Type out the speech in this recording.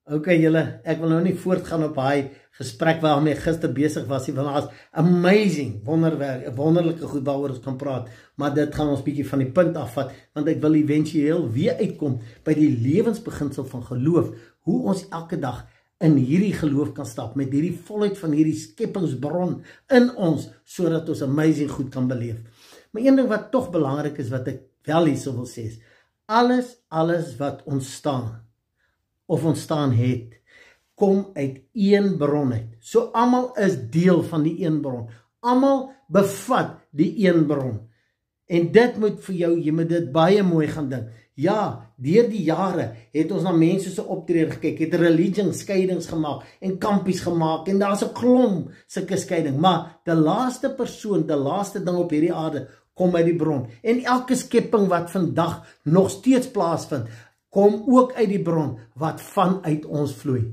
Okay julle, ek wil nou nie voortgaan op hy gesprek waarmee ek gister besig was, want daar is amazing, wonderlike goed waaroor ons kan praat, maar dit gaan ons bietjie van die punt afvat, want ek wil eventueel weer uitkom by die lewensbeginsel van geloof, hoe ons elke dag in hierdie geloof kan stap, met hierdie volheid van hierdie skepingsbron in ons, sodat ons amazing goed kan beleef. Maar een ding wat toch belangrik is, wat ek wel hierso wil sê, is, alles wat ontstaan, of ontstaan het, kom uit een bron uit. So almal is deel van die een bron. Almal bevat die een bron. En dit moet vir jou, jy moet dit baie mooi gaan dink. Ja, deur die jare het ons na mense se optrede gekyk, het religion skeidings gemaak en kampies gemaak en daar's 'n klomp sulke skeiding, maar die laaste persoon, die laaste ding op hierdie aarde kom uit die bron. En elke skepping wat vandag nog steeds plaasvind, kom ook uit die bron wat vanuit ons vloei.